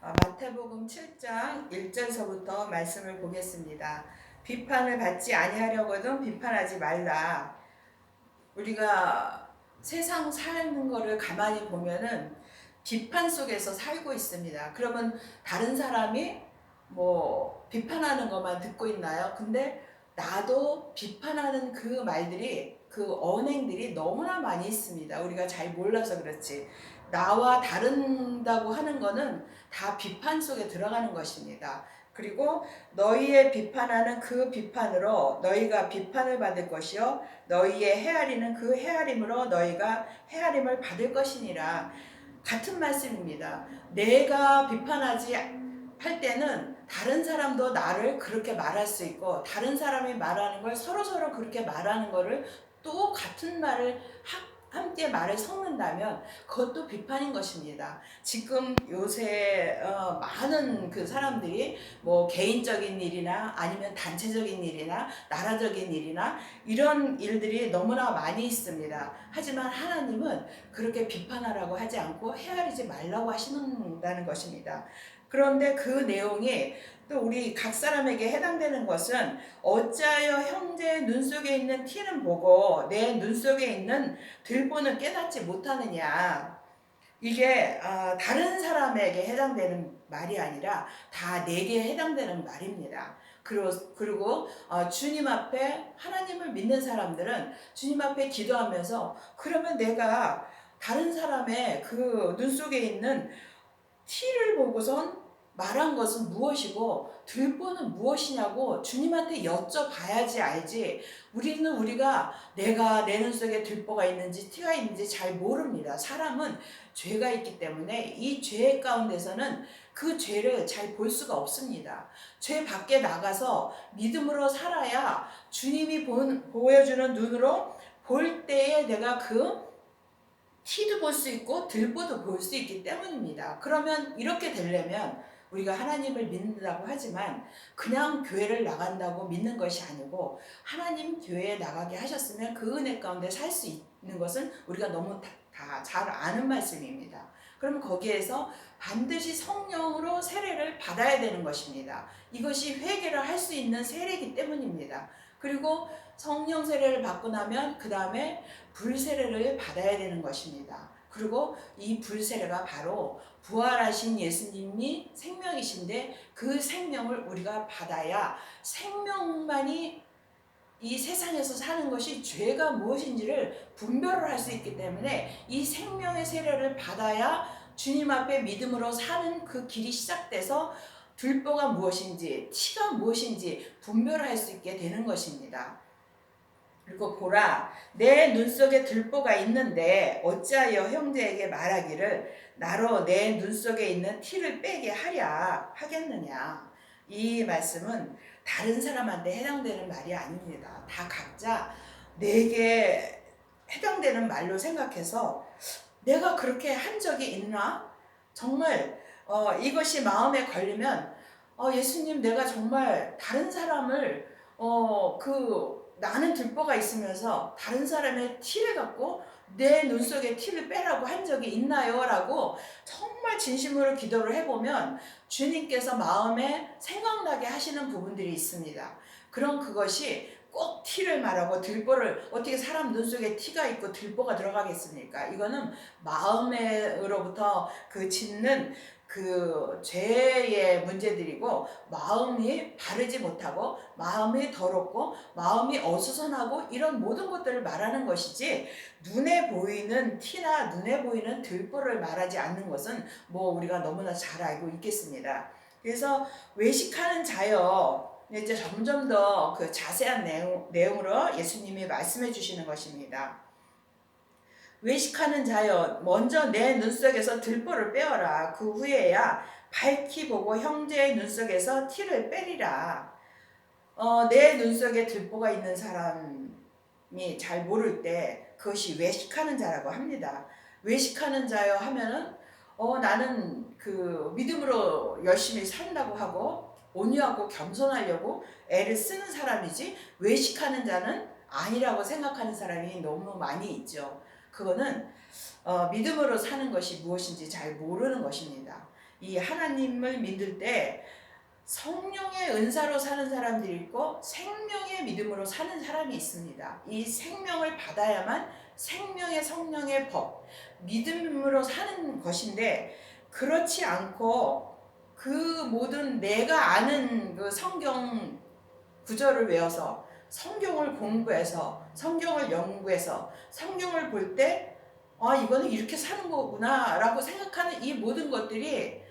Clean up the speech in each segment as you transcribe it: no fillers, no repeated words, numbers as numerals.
마태복음 7장 1절서부터 말씀을 보겠습니다. 비판을 받지 아니하려거든 비판하지 말라. 우리가 세상 사는 거를 가만히 보면은 비판 속에서 살고 있습니다. 그러면 다른 사람이 뭐 비판하는 것만 듣고 있나요? 근데 나도 비판하는 그 말들이, 그 언행들이 너무나 많이 있습니다. 우리가 잘 몰라서 그렇지. 나와 다른다고 하는 거는 다 비판 속에 들어가는 것입니다. 그리고 너희의 비판하는 그 비판으로 너희가 비판을 받을 것이요 너희의 헤아리는 그 헤아림으로 너희가 헤아림을 받을 것이니라. 같은 말씀입니다. 내가 비판하지 할 때는 다른 사람도 나를 그렇게 말할 수 있고, 다른 사람이 말하는 걸 서로 그렇게 말하는 거를 또 같은 말을 함께 말을 섞는다면 그것도 비판인 것입니다. 지금 요새 많은 그 사람들이 뭐 개인적인 일이나 아니면 단체적인 일이나 나라적인 일이나 이런 일들이 너무나 많이 있습니다. 하지만 하나님은 그렇게 비판하라고 하지 않고 헤아리지 말라고 하시는다는 것입니다. 그런데 그 내용이 또 우리 각 사람에게 해당되는 것은 어찌하여 형제의 눈 속에 있는 티는 보고 내 눈 속에 있는 들보는 깨닫지 못하느냐. 이게 다른 사람에게 해당되는 말이 아니라 다 내게 해당되는 말입니다. 그리고 주님 앞에, 하나님을 믿는 사람들은 주님 앞에 기도하면서 그러면 내가 다른 사람의 그 눈 속에 있는 티를 보고선 말한 것은 무엇이고 들보는 무엇이냐고 주님한테 여쭤봐야지 알지. 우리가 내가 내 눈 속에 들보가 있는지 티가 있는지 잘 모릅니다. 사람은 죄가 있기 때문에 이 죄 가운데서는 그 죄를 잘 볼 수가 없습니다. 죄 밖에 나가서 믿음으로 살아야 주님이 보여주는 눈으로 볼 때에 내가 그 티도 볼 수 있고 들보도 볼 수 있기 때문입니다. 그러면 이렇게 되려면 우리가 하나님을 믿는다고 하지만 그냥 교회를 나간다고 믿는 것이 아니고 하나님 교회에 나가게 하셨으면 그 은혜 가운데 살 수 있는 것은 우리가 너무 다 잘 아는 말씀입니다. 그러면 거기에서 반드시 성령으로 세례를 받아야 되는 것입니다. 이것이 회개를 할 수 있는 세례이기 때문입니다. 그리고 성령 세례를 받고 나면 그 다음에 불세례를 받아야 되는 것입니다. 그리고 이 불세례가 바로 부활하신 예수님이 생명이신데 그 생명을 우리가 받아야 생명만이 이 세상에서 사는 것이 죄가 무엇인지를 분별을 할 수 있기 때문에 이 생명의 세례를 받아야 주님 앞에 믿음으로 사는 그 길이 시작돼서 들보가 무엇인지 티가 무엇인지 분별할 수 있게 되는 것입니다. 그리고 보라, 내 눈 속에 들보가 있는데 어찌하여 형제에게 말하기를 나로 내 눈 속에 있는 티를 빼게 하겠느냐. 이 말씀은 다른 사람한테 해당되는 말이 아닙니다. 다 각자 내게 해당되는 말로 생각해서 내가 그렇게 한 적이 있나? 정말 이것이 마음에 걸리면 예수님, 내가 정말 다른 사람을 나는 들보가 있으면서 다른 사람의 티를 갖고 내 눈 속에 티를 빼라고 한 적이 있나요? 라고 정말 진심으로 기도를 해보면 주님께서 마음에 생각나게 하시는 부분들이 있습니다. 그럼 그것이 꼭 티를 말하고 들보를, 어떻게 사람 눈 속에 티가 있고 들보가 들어가겠습니까? 이거는 마음으로부터 그 짓는 그 죄의 문제들이고, 마음이 바르지 못하고 마음이 더럽고 마음이 어수선하고 이런 모든 것들을 말하는 것이지, 눈에 보이는 티나 눈에 보이는 들보를 말하지 않는 것은 뭐 우리가 너무나 잘 알고 있겠습니다. 그래서 외식하는 자여, 이제 점점 더 그 자세한 내용으로 예수님이 말씀해 주시는 것입니다. 외식하는 자여, 먼저 내 눈 속에서 들보를 빼어라. 그 후에야 밝히 보고 형제의 눈 속에서 티를 빼리라. 내 눈 속에 들보가 있는 사람이 잘 모를 때 그것이 외식하는 자라고 합니다. 외식하는 자여 하면은 나는 그 믿음으로 열심히 산다고 하고 온유하고 겸손하려고 애를 쓰는 사람이지, 외식하는 자는 아니라고 생각하는 사람이 너무 많이 있죠. 그거는 믿음으로 사는 것이 무엇인지 잘 모르는 것입니다. 이 하나님을 믿을 때 성령의 은사로 사는 사람들이 있고 생명의 믿음으로 사는 사람이 있습니다. 이 생명을 받아야만 생명의 성령의 법, 믿음으로 사는 것인데, 그렇지 않고 그 모든 내가 아는 그 성경 구절을 외워서 성경을 공부해서 성경을 연구해서 성경을 볼 때 이거는 이렇게 사는 거구나 라고 생각하는 이 모든 것들이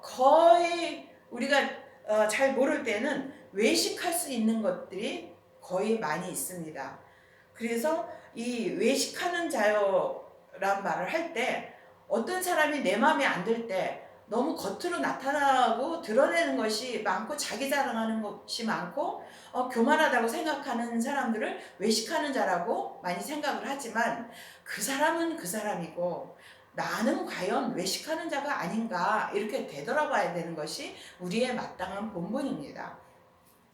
거의 우리가 잘 모를 때는 외식할 수 있는 것들이 거의 많이 있습니다. 그래서 이 외식하는 자요란 말을 할 때 어떤 사람이 내 마음에 안 들 때 너무 겉으로 나타나고 드러내는 것이 많고 자기 자랑하는 것이 많고 교만하다고 생각하는 사람들을 외식하는 자라고 많이 생각을 하지만, 그 사람은 그 사람이고 나는 과연 외식하는 자가 아닌가 이렇게 되돌아봐야 되는 것이 우리의 마땅한 본분입니다.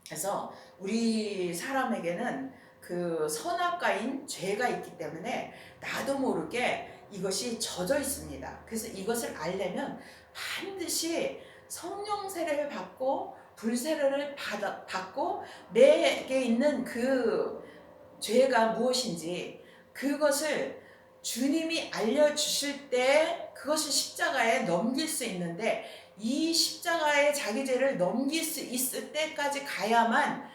그래서 우리 사람에게는 그 선악과인 죄가 있기 때문에 나도 모르게 이것이 젖어 있습니다. 그래서 이것을 알려면 반드시 성령 세례를 받고 불세례를 받고 내게 있는 그 죄가 무엇인지 그것을 주님이 알려주실 때 그것을 십자가에 넘길 수 있는데, 이 십자가에 자기 죄를 넘길 수 있을 때까지 가야만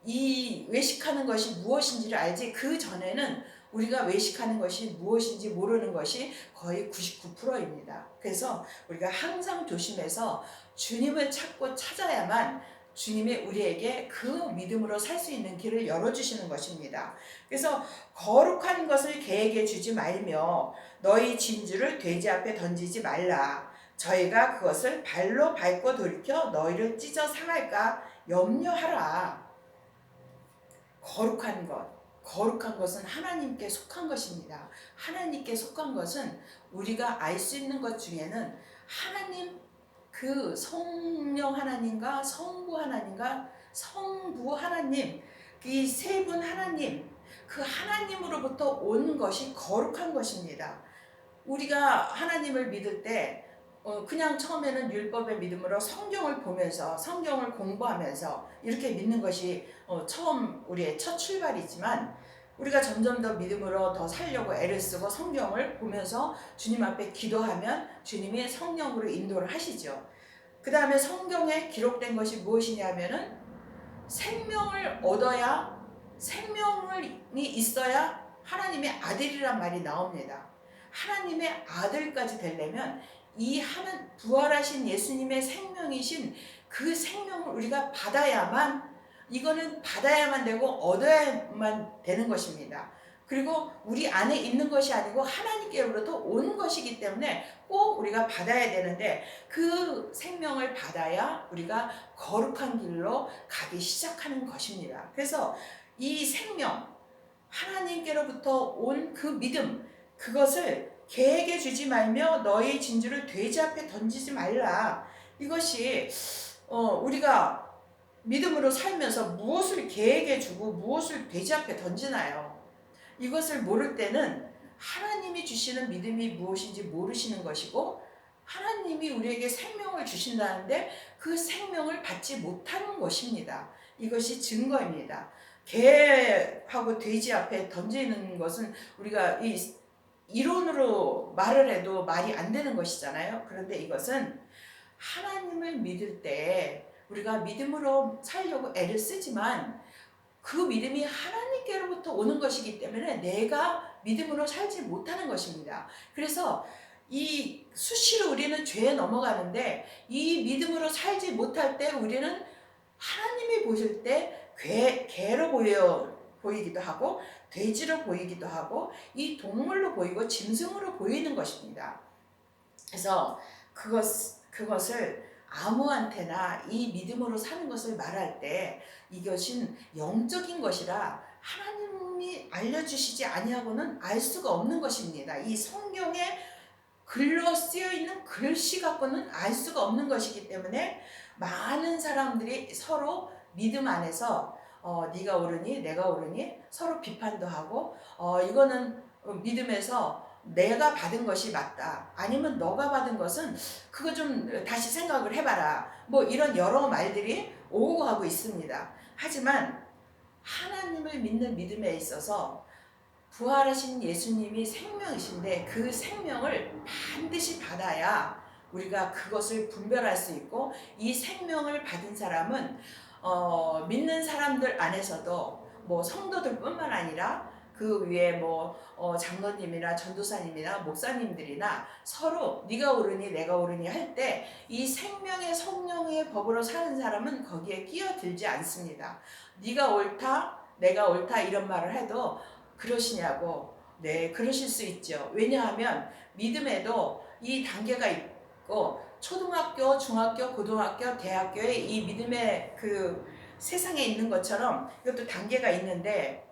이 외식하는 것이 무엇인지를 알지, 그 전에는 우리가 외식하는 것이 무엇인지 모르는 것이 거의 99%입니다. 그래서 우리가 항상 조심해서 주님을 찾고 찾아야만 주님이 우리에게 그 믿음으로 살 수 있는 길을 열어주시는 것입니다. 그래서 거룩한 것을 개에게 주지 말며 너희 진주를 돼지 앞에 던지지 말라. 저희가 그것을 발로 밟고 돌이켜 너희를 찢어 상할까 염려하라. 거룩한 것은 하나님께 속한 것입니다. 하나님께 속한 것은 우리가 알 수 있는 것 중에는 하나님, 그 성령 하나님과 성부 하나님과 성부 하나님, 이 세 분 하나님, 그 하나님으로부터 온 것이 거룩한 것입니다. 우리가 하나님을 믿을 때 그냥 처음에는 율법의 믿음으로 성경을 보면서 성경을 공부하면서 이렇게 믿는 것이 처음 우리의 첫 출발이지만, 우리가 점점 더 믿음으로 더 살려고 애를 쓰고 성경을 보면서 주님 앞에 기도하면 주님이 성령으로 인도를 하시죠. 그 다음에 성경에 기록된 것이 무엇이냐면은 생명을 얻어야, 생명이 있어야 하나님의 아들이란 말이 나옵니다. 하나님의 아들까지 되려면 이 부활하신 예수님의 생명이신 그 생명을 우리가 받아야만, 이거는 받아야만 되고 얻어야만 되는 것입니다. 그리고 우리 안에 있는 것이 아니고 하나님께로부터 온 것이기 때문에 꼭 우리가 받아야 되는데, 그 생명을 받아야 우리가 거룩한 길로 가기 시작하는 것입니다. 그래서 이 생명, 하나님께로부터 온 그 믿음, 그것을 개에게 주지 말며 너희 진주를 돼지 앞에 던지지 말라. 이것이 우리가 믿음으로 살면서 무엇을 개에게 주고 무엇을 돼지 앞에 던지나요? 이것을 모를 때는 하나님이 주시는 믿음이 무엇인지 모르시는 것이고, 하나님이 우리에게 생명을 주신다는데 그 생명을 받지 못하는 것입니다. 이것이 증거입니다. 개하고 돼지 앞에 던지는 것은 우리가 이론으로 말을 해도 말이 안 되는 것이잖아요. 그런데 이것은 하나님을 믿을 때 우리가 믿음으로 살려고 애를 쓰지만 그 믿음이 하나님께로부터 오는 것이기 때문에 내가 믿음으로 살지 못하는 것입니다. 그래서 이 수시로 우리는 죄에 넘어가는데, 이 믿음으로 살지 못할 때 우리는 하나님이 보실 때 개로 보이기도 하고 돼지로 보이기도 하고 이 동물로 보이고 짐승으로 보이는 것입니다. 그래서 그것을 아무한테나 이 믿음으로 사는 것을 말할 때 이것은 영적인 것이라 하나님이 알려주시지 아니하고는 알 수가 없는 것입니다. 이 성경에 글로 쓰여있는 글씨 갖고는 알 수가 없는 것이기 때문에 많은 사람들이 서로 믿음 안에서 네가 옳으니 내가 옳으니 서로 비판도 하고 이거는 믿음에서 내가 받은 것이 맞다. 아니면 너가 받은 것은 그거 좀 다시 생각을 해봐라. 뭐 이런 여러 말들이 오고 가고 있습니다. 하지만 하나님을 믿는 믿음에 있어서 부활하신 예수님이 생명이신데 그 생명을 반드시 받아야 우리가 그것을 분별할 수 있고, 이 생명을 받은 사람은 믿는 사람들 안에서도 뭐 성도들뿐만 아니라 그 위에 뭐 장로님이나 전도사님이나 목사님들이나 서로 네가 옳으니 내가 옳으니 할 때 이 생명의 성령의 법으로 사는 사람은 거기에 끼어들지 않습니다. 네가 옳다 내가 옳다 이런 말을 해도 그러시냐고. 네, 그러실 수 있죠. 왜냐하면 믿음에도 이 단계가 있고, 초등학교, 중학교, 고등학교, 대학교의 이 믿음의 그 세상에 있는 것처럼 이것도 단계가 있는데,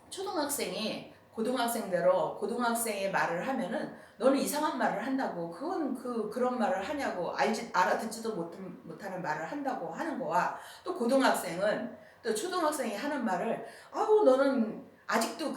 초등학생이 고등학생대로 고등학생의 말을 하면은 너는 이상한 말을 한다고, 그건 그런 말을 하냐고, 알아듣지도 못하는 말을 한다고 하는 거와, 또 고등학생은 또 초등학생이 하는 말을 아우 너는 아직도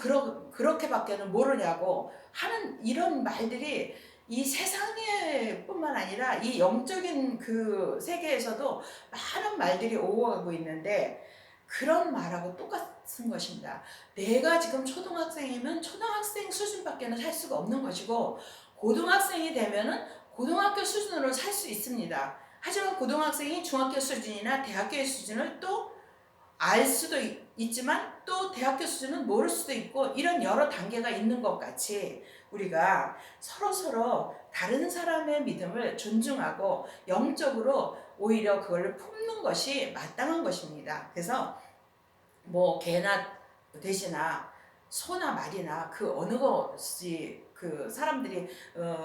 그렇게밖에는 모르냐고 하는 이런 말들이 이 세상에 뿐만 아니라 이 영적인 그 세계에서도 많은 말들이 오고 가고 있는데, 그런 말하고 똑같은 것입니다. 내가 지금 초등학생이면 초등학생 수준밖에는 살 수가 없는 것이고, 고등학생이 되면은 고등학교 수준으로 살 수 있습니다. 하지만 고등학생이 중학교 수준이나 대학교의 수준을 또 알 수도 있지만 또 대학교 수준은 모를 수도 있고, 이런 여러 단계가 있는 것 같이 우리가 서로 다른 사람의 믿음을 존중하고 영적으로 오히려 그걸 품는 것이 마땅한 것입니다. 그래서 뭐 개나 돼지나 소나 말이나 그 어느 것이 그 사람들이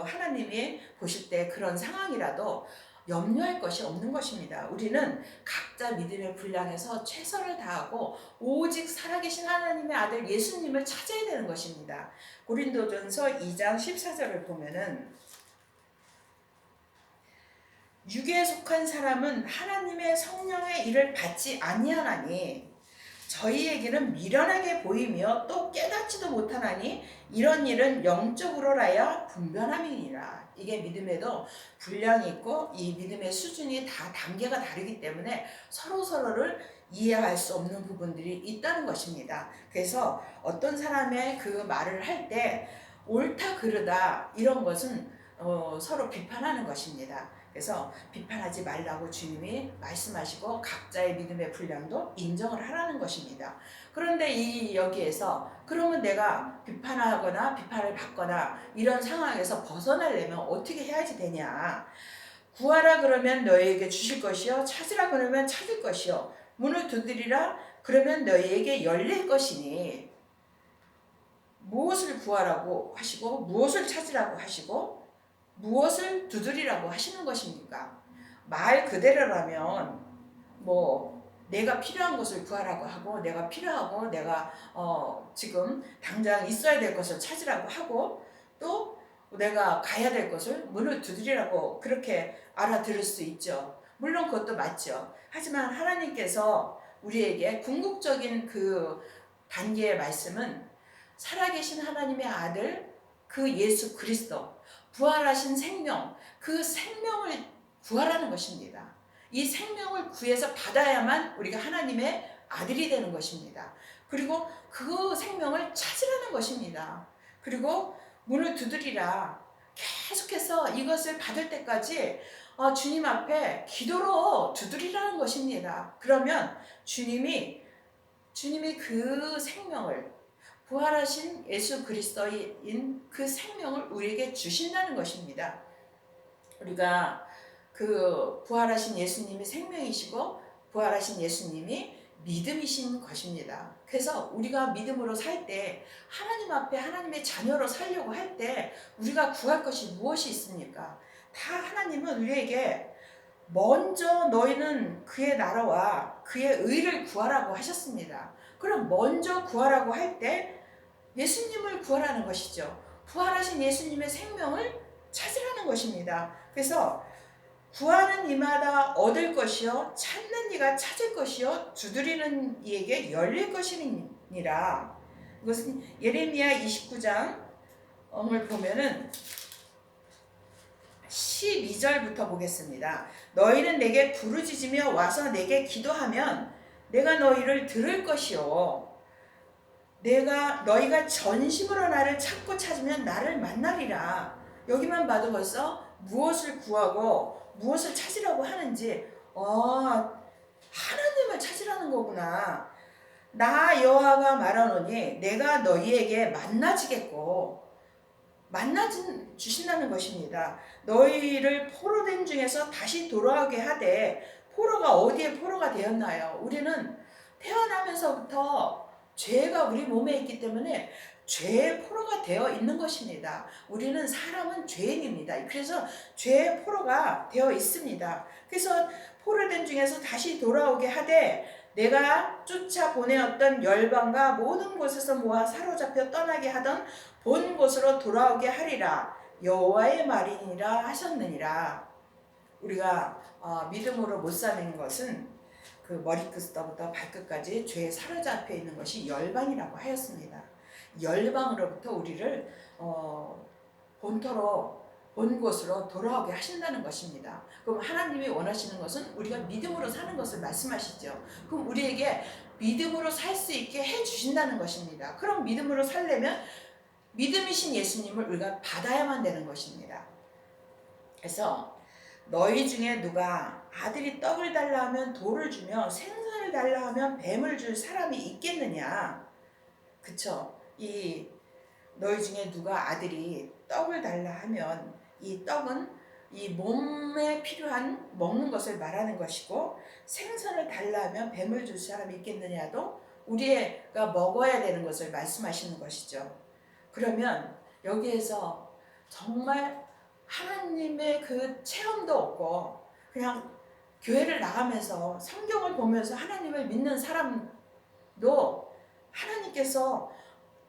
하나님이 보실 때 그런 상황이라도 염려할 것이 없는 것입니다. 우리는 각자 믿음의 분량에서 최선을 다하고 오직 살아계신 하나님의 아들 예수님을 찾아야 되는 것입니다. 고린도전서 2장 14절을 보면은, 육에 속한 사람은 하나님의 성령의 일을 받지 아니하나니 저희에게는 미련하게 보이며 또 깨닫지도 못하나니 이런 일은 영적으로라야 분별함이니라. 이게 믿음에도 분량이 있고 이 믿음의 수준이 다 단계가 다르기 때문에 서로를 이해할 수 없는 부분들이 있다는 것입니다. 그래서 어떤 사람의 그 말을 할 때 옳다 그르다 이런 것은 서로 비판하는 것입니다. 그래서 비판하지 말라고 주님이 말씀하시고 각자의 믿음의 분량도 인정을 하라는 것입니다. 그런데 여기에서 그러면 내가 비판하거나 비판을 받거나 이런 상황에서 벗어나려면 어떻게 해야지 되냐. 구하라 그러면 너희에게 주실 것이요, 찾으라 그러면 찾을 것이요, 문을 두드리라 그러면 너희에게 열릴 것이니, 무엇을 구하라고 하시고 무엇을 찾으라고 하시고 무엇을 두드리라고 하시는 것입니까? 말 그대로라면 뭐 내가 필요한 것을 구하라고 하고, 내가 필요하고 내가 지금 당장 있어야 될 것을 찾으라고 하고, 또 내가 가야 될 것을 문을 두드리라고 그렇게 알아들을 수 있죠. 물론 그것도 맞죠. 하지만 하나님께서 우리에게 궁극적인 그 단계의 말씀은 살아계신 하나님의 아들 그 예수 그리스도, 부활하신 생명, 그 생명을 구하라는 것입니다. 이 생명을 구해서 받아야만 우리가 하나님의 아들이 되는 것입니다. 그리고 그 생명을 찾으라는 것입니다. 그리고 문을 두드리라. 계속해서 이것을 받을 때까지 주님 앞에 기도로 두드리라는 것입니다. 그러면 주님이 그 생명을, 부활하신 예수 그리스도인 그 생명을 우리에게 주신다는 것입니다. 우리가 그 부활하신 예수님이 생명이시고 부활하신 예수님이 믿음이신 것입니다. 그래서 우리가 믿음으로 살 때, 하나님 앞에 하나님의 자녀로 살려고 할 때 우리가 구할 것이 무엇이 있습니까? 다 하나님은 우리에게 먼저 너희는 그의 나라와 그의 의를 구하라고 하셨습니다. 그럼 먼저 구하라고 할 때 예수님을 구하라는 것이죠. 부활하신 예수님의 생명을 찾으라는 것입니다. 그래서 구하는 이마다 얻을 것이요, 찾는 이가 찾을 것이요, 두드리는 이에게 열릴 것이니라. 이것은 예레미야 29장 보면은 12절부터 보겠습니다. 너희는 내게 부르짖으며 와서 내게 기도하면 내가 너희를 들을 것이요 너희가 전심으로 나를 찾고 찾으면 나를 만나리라. 여기만 봐도 벌써 무엇을 구하고 무엇을 찾으라고 하는지 하나님을 찾으라는 거구나. 나 여호와가 말하노니 내가 너희에게 만나지겠고 주신다는 것입니다. 너희를 포로된 중에서 다시 돌아오게 하되 포로가 어디에 포로가 되었나요? 우리는 태어나면서부터 죄가 우리 몸에 있기 때문에 죄의 포로가 되어 있는 것입니다. 우리는 사람은 죄인입니다. 그래서 죄의 포로가 되어 있습니다. 그래서 포로된 중에서 다시 돌아오게 하되 내가 쫓아 보내었던 열방과 모든 곳에서 모아 사로잡혀 떠나게 하던 본 곳으로 돌아오게 하리라. 여호와의 말이니라 하셨느니라. 우리가 믿음으로 못 사는 것은 그 머리끝부터 발끝까지 죄에 사로잡혀 있는 것이 열방이라고 하였습니다. 열방으로부터 우리를 본토로 본 곳으로 돌아오게 하신다는 것입니다. 그럼 하나님이 원하시는 것은 우리가 믿음으로 사는 것을 말씀하시죠. 그럼 우리에게 믿음으로 살 수 있게 해주신다는 것입니다. 그럼 믿음으로 살려면 믿음이신 예수님을 우리가 받아야만 되는 것입니다. 그래서 너희 중에 누가 아들이 떡을 달라 하면 돌을 주며 생선을 달라 하면 뱀을 줄 사람이 있겠느냐. 그쵸? 너희 중에 누가 아들이 떡을 달라 하면 이 떡은 이 몸에 필요한 먹는 것을 말하는 것이고 생선을 달라 하면 뱀을 줄 사람이 있겠느냐도 우리가 먹어야 되는 것을 말씀하시는 것이죠. 그러면 여기에서 정말 하나님의 그 체험도 없고 그냥 교회를 나가면서 성경을 보면서 하나님을 믿는 사람도 하나님께서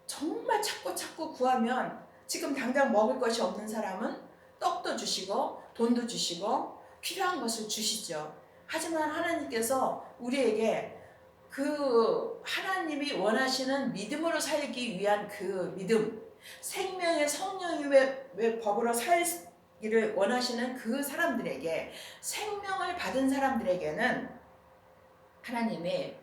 정말 찾고 구하면 지금 당장 먹을 것이 없는 사람은 떡도 주시고 돈도 주시고 필요한 것을 주시죠. 하지만 하나님께서 우리에게 그 하나님이 원하시는 믿음으로 살기 위한 그 믿음, 생명의 성령의 법으로 살기를 원하시는 그 사람들에게, 생명을 받은 사람들에게는 하나님이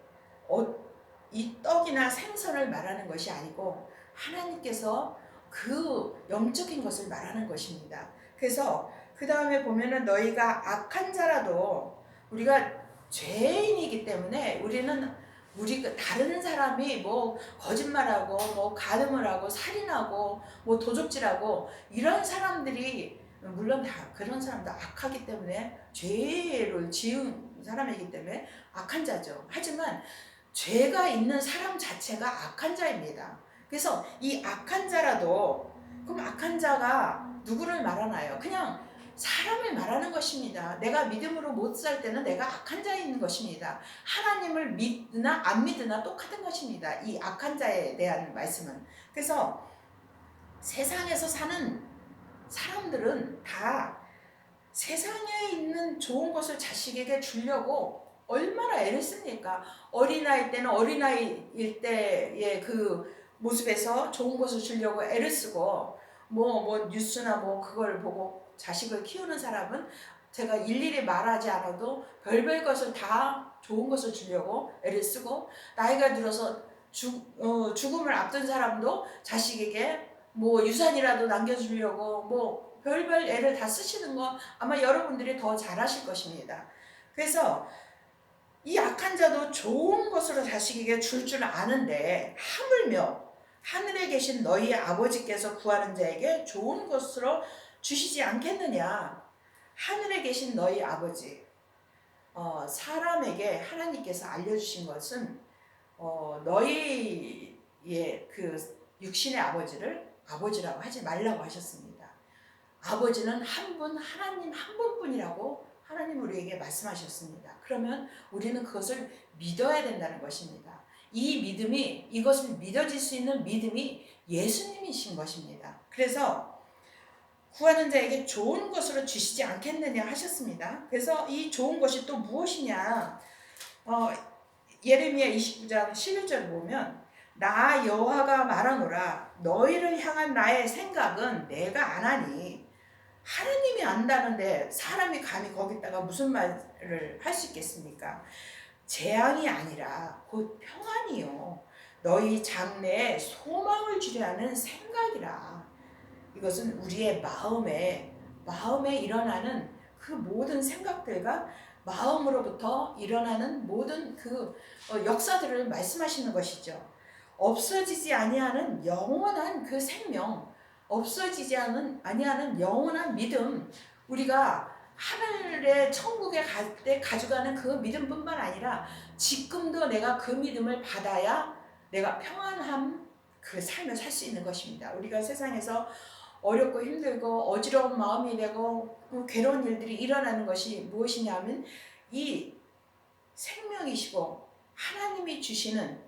이 떡이나 생선을 말하는 것이 아니고 하나님께서 그 영적인 것을 말하는 것입니다. 그래서 그 다음에 보면은 너희가 악한 자라도, 우리가 죄인이기 때문에 우리가 다른 사람이 뭐 거짓말하고 뭐 간음을 하고 살인하고 뭐 도적질하고 이런 사람들이, 물론 다 그런 사람도 악하기 때문에 죄를 지은 사람이기 때문에 악한 자죠. 하지만 죄가 있는 사람 자체가 악한 자입니다. 그래서 이 악한 자라도, 그럼 악한 자가 누구를 말하나요? 그냥 사람을 말하는 것입니다. 내가 믿음으로 못 살 때는 내가 악한 자인 것입니다. 하나님을 믿으나 안 믿으나 똑같은 것입니다. 이 악한 자에 대한 말씀은. 그래서 세상에서 사는 사람들은 다 세상에 있는 좋은 것을 자식에게 주려고 얼마나 애를 씁니까? 어린아이 때는 어린아이일 때의 그 모습에서 좋은 것을 주려고 애를 쓰고, 뭐 뉴스나 뭐 그걸 보고 자식을 키우는 사람은 제가 일일이 말하지 않아도 별별 것을 다 좋은 것을 주려고 애를 쓰고, 나이가 들어서 죽음을 앞둔 사람도 자식에게 뭐 유산이라도 남겨주려고 뭐 별별 애를 다 쓰시는 거 아마 여러분들이 더 잘하실 것입니다. 그래서 이 악한 자도 좋은 것으로 자식에게 줄 줄 아는데 하물며 하늘에 계신 너희 아버지께서 구하는 자에게 좋은 것으로 주시지 않겠느냐. 하늘에 계신 너희 아버지, 사람에게 하나님께서 알려주신 것은 너희의 그 육신의 아버지를 아버지라고 하지 말라고 하셨습니다. 아버지는 한 분, 하나님 한 분뿐이라고 하나님 우리에게 말씀하셨습니다. 그러면 우리는 그것을 믿어야 된다는 것입니다. 이 믿음이, 이것을 믿어질 수 있는 믿음이 예수님이신 것입니다. 그래서 구하는 자에게 좋은 것으로 주시지 않겠느냐 하셨습니다. 그래서 이 좋은 것이 또 무엇이냐? 예레미야 29장 11절 보면 나 여호와가 말하노라. 너희를 향한 나의 생각은 내가 안 하니. 하나님이 안다는데 사람이 감히 거기다가 무슨 말을 할 수 있겠습니까? 재앙이 아니라 곧 평안이요 너희 장래에 소망을 주려 하는 생각이라. 이것은 우리의 마음에 일어나는 그 모든 생각들과 마음으로부터 일어나는 모든 그 역사들을 말씀하시는 것이죠. 없어지지 아니하는 영원한 그 생명, 없어지지 아니하는 영원한 믿음, 우리가 하늘의 천국에 갈 때 가져가는 그 믿음뿐만 아니라 지금도 내가 그 믿음을 받아야 내가 평안한 그 삶을 살 수 있는 것입니다. 우리가 세상에서 어렵고 힘들고 어지러운 마음이 되고 괴로운 일들이 일어나는 것이 무엇이냐면 이 생명이시고 하나님이 주시는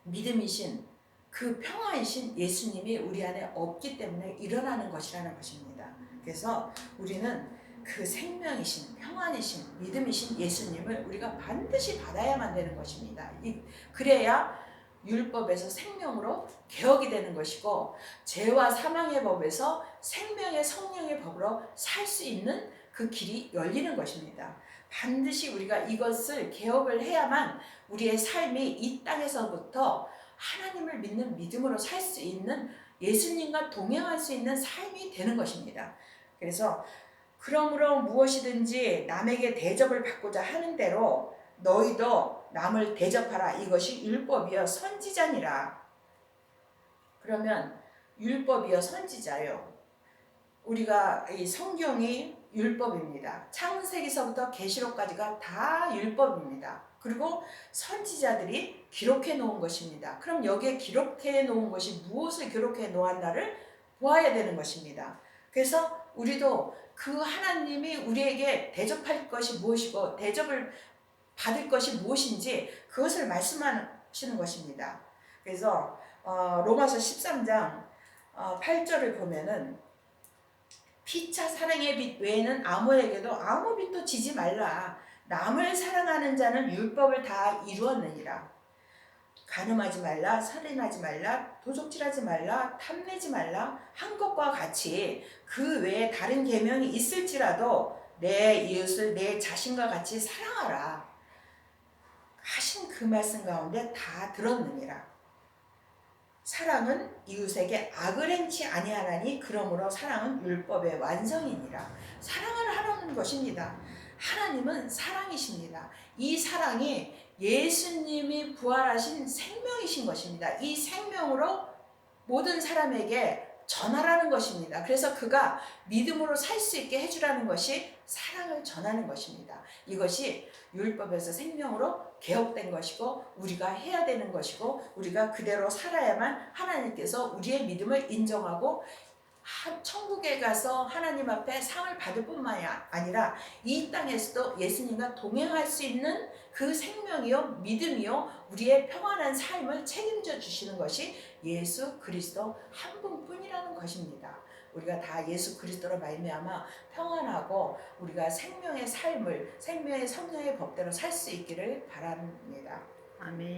믿음이신 그 평화이신 예수님이 우리 안에 없기 때문에 일어나는 것이라는 것입니다. 그래서 우리는 그 생명이신 평안이신 믿음이신 예수님을 우리가 반드시 받아야만 되는 것입니다. 그래야 율법에서 생명으로 개혁이 되는 것이고 죄와 사망의 법에서 생명의 성령의 법으로 살 수 있는 그 길이 열리는 것입니다. 반드시 우리가 이것을 개혁을 해야만 우리의 삶이 이 땅에서부터 하나님을 믿는 믿음으로 살 수 있는 예수님과 동행할 수 있는 삶이 되는 것입니다. 그래서 그러므로 무엇이든지 남에게 대접을 받고자 하는 대로 너희도 남을 대접하라. 이것이 율법이여 선지자니라. 그러면 율법이여 선지자요. 우리가 이 성경이 율법입니다. 창세기서부터 계시록까지가 다 율법입니다. 그리고 선지자들이 기록해 놓은 것입니다. 그럼 여기에 기록해 놓은 것이 무엇을 기록해 놓았나를 보아야 되는 것입니다. 그래서 우리도 그 하나님이 우리에게 대접할 것이 무엇이고 대접을 받을 것이 무엇인지 그것을 말씀하시는 것입니다. 그래서 로마서 13장 8절을 보면은 피차 사랑의 빛 외에는 아무에게도 아무 빛도 지지 말라. 남을 사랑하는 자는 율법을 다 이루었느니라. 간음하지 말라, 살인하지 말라, 도적질하지 말라, 탐내지 말라 한 것과 같이 그 외에 다른 계명이 있을지라도 내 이웃을 내 자신과 같이 사랑하라 하신 그 말씀 가운데 다 들었느니라. 사랑은 이웃에게 악을 행치 아니하나니 그러므로 사랑은 율법의 완성이니라. 사랑을 하라는 것입니다. 하나님은 사랑이십니다. 이 사랑이 예수님이 부활하신 생명이신 것입니다. 이 생명으로 모든 사람에게 전하라는 것입니다. 그래서 그가 믿음으로 살 수 있게 해주라는 것이 사랑을 전하는 것입니다. 이것이 율법에서 생명으로 개혁된 것이고 우리가 해야 되는 것이고 우리가 그대로 살아야만 하나님께서 우리의 믿음을 인정하고 천국에 가서 하나님 앞에 상을 받을 뿐만이 아니라 이 땅에서도 예수님과 동행할 수 있는 그 생명이요 믿음이요 우리의 평안한 삶을 책임져 주시는 것이 예수 그리스도 한 분뿐이라는 것입니다. 우리가 다 예수 그리스도로 말미암아 평안하고 우리가 생명의 삶을 생명의 성령의 법대로 살 수 있기를 바랍니다. 아멘.